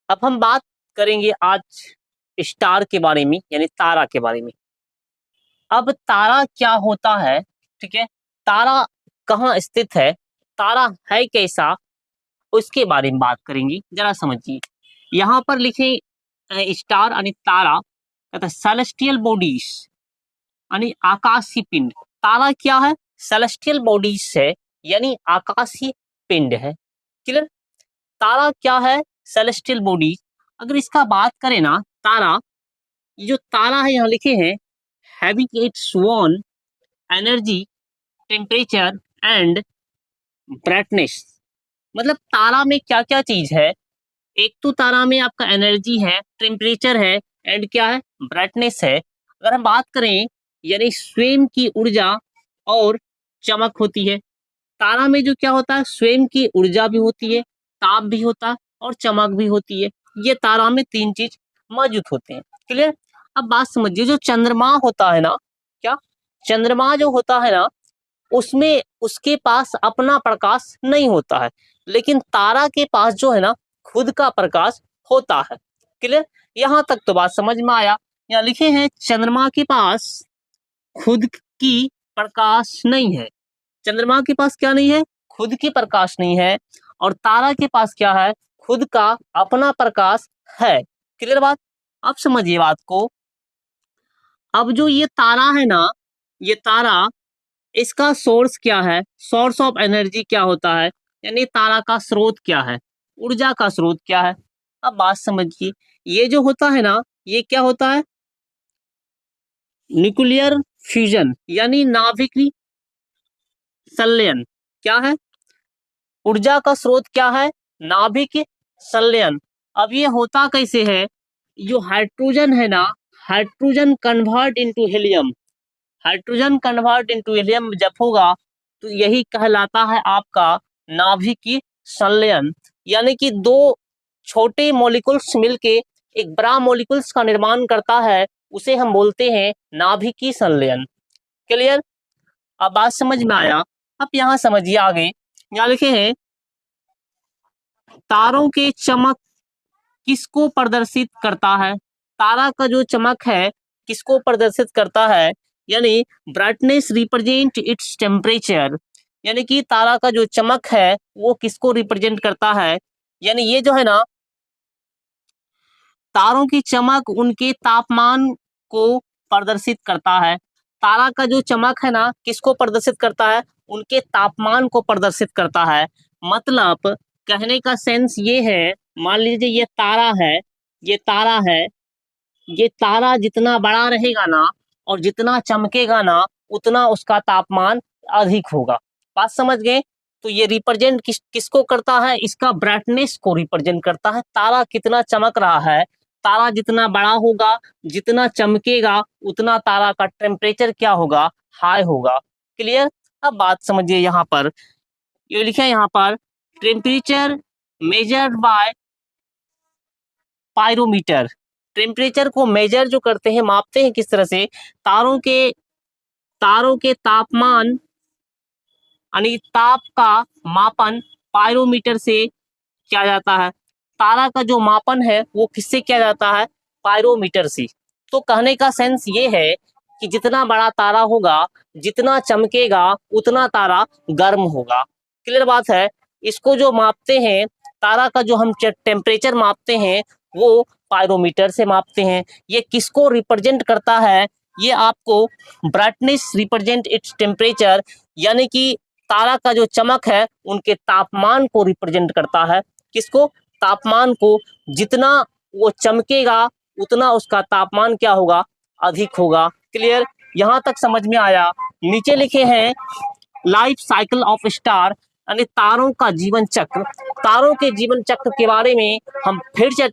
अब हम बात करेंगे आज स्टार के बारे में, यानी तारा के बारे में। अब तारा क्या होता है, ठीक है, तारा कहाँ स्थित है, तारा है कैसा, उसके बारे में बात करेंगे। जरा समझिए, यहाँ पर लिखे स्टार यानी तारा, कहता सेलेस्टियल बॉडीज यानी आकाशीय पिंड। तारा क्या है? सेलेस्टियल बॉडीज है, यानी आकाशीय पिंड है। क्लियर? तारा क्या है? Celestial bodies. अगर इसका बात करें ना, तारा, ये जो तारा है यहाँ लिखे हैं, having its own energy, temperature and brightness. मतलब तारा में क्या क्या चीज है? एक तो तारा में आपका एनर्जी है, टेम्परेचर है एंड क्या है? ब्राइटनेस है। अगर हम बात करें, यानी स्वयं की ऊर्जा और चमक होती है। तारा में जो क्या होता है, स्वयं की ऊर्जा भी होती है, ताप भी होता है और चमक भी होती है। ये तारा में तीन चीज मौजूद होते हैं। क्लियर? अब बात समझिए, जो चंद्रमा होता है ना, क्या चंद्रमा जो होता है ना, उसमें उसके पास अपना प्रकाश नहीं होता है, लेकिन तारा के पास जो है ना, खुद का प्रकाश होता है। क्लियर? यहाँ तक तो बात समझ में आया। यहाँ लिखे हैं चंद्रमा के पास खुद की प्रकाश नहीं है। चंद्रमा के पास क्या नहीं है? खुद की प्रकाश नहीं है। और तारा के पास क्या है? खुद का अपना प्रकाश है। क्लियर बात? अब समझिए बात को। अब जो ये तारा है ना, ये तारा, इसका सोर्स क्या है? सोर्स ऑफ एनर्जी क्या होता है? यानी तारा का स्रोत क्या है? ऊर्जा का स्रोत क्या है? अब बात समझिए, ये जो होता है ना, ये क्या होता है? न्यूक्लियर फ्यूजन, यानी नाभिकीय संलयन। क्या है? ऊर्जा का स्रोत क्या है? नाभिकीय संलयन। अब ये होता कैसे है? जो हाइड्रोजन है ना, hydrogen convert into helium, hydrogen convert into helium जब होगा, तो यही कहलाता है आपका नाभिकीय संलयन। यानी कि दो छोटे मॉलिक्यूल्स मिलके एक बड़ा मॉलिक्यूल्स का निर्माण करता है, उसे हम बोलते हैं नाभिकीय संलयन। क्लियर? अब बात समझ में आया। अब यहाँ समझिए आगे, यहाँ लिखे हैं तारों के चमक किसको प्रदर्शित करता है? तारा का जो चमक है किसको प्रदर्शित करता है? यानी ब्राइटनेस रिप्रेजेंट इट्स टेम्परेचर। यानी कि तारा का जो चमक है वो किसको रिप्रेजेंट करता है? यानी ये जो है ना, तारों की चमक उनके तापमान को प्रदर्शित करता है। तारा का जो चमक है ना, किसको प्रदर्शित करता है? उनके तापमान को प्रदर्शित करता है। मतलब कहने का सेंस ये है, मान लीजिए ये तारा है, ये तारा है, ये तारा जितना बड़ा रहेगा ना और जितना चमकेगा ना, उतना उसका तापमान अधिक होगा। बात समझ गए? तो ये रिप्रेजेंट किसको करता है? इसका ब्राइटनेस को रिप्रेजेंट करता है। तारा कितना चमक रहा है, तारा जितना बड़ा होगा, जितना चमकेगा, उतना तारा का टेम्परेचर क्या होगा? हाई होगा। क्लियर? अब बात समझिए, यहाँ पर ये लिखा है, यहाँ पर temperature measured by pyrometer. Temperature को मेजर जो करते हैं, मापते हैं किस तरह से? तारों के तापमान यानी ताप का मापन पायरोमीटर से किया जाता है। तारा का जो मापन है वो किससे किया जाता है? पायरोमीटर से। तो कहने का सेंस ये है कि जितना बड़ा तारा होगा, जितना चमकेगा, उतना तारा गर्म होगा। क्लियर बात है? इसको जो मापते हैं, तारा का जो हम टेम्परेचर मापते हैं, वो पायरोमीटर से मापते हैं। ये किसको रिप्रेजेंट करता है? ये आपको ब्राइटनेस रिप्रेजेंट इट्स टेम्परेचर, यानी कि तारा का जो चमक है उनके तापमान को रिप्रेजेंट करता है। किसको? तापमान को। जितना वो चमकेगा उतना उसका तापमान क्या होगा? अधिक होगा। क्लियर? यहाँ तक समझ में आया? नीचे लिखे हैं लाइफ साइकिल ऑफ स्टार, यानी तारों का जीवन चक्र। तारों के जीवन चक्र के बारे में हम फिर चर्चा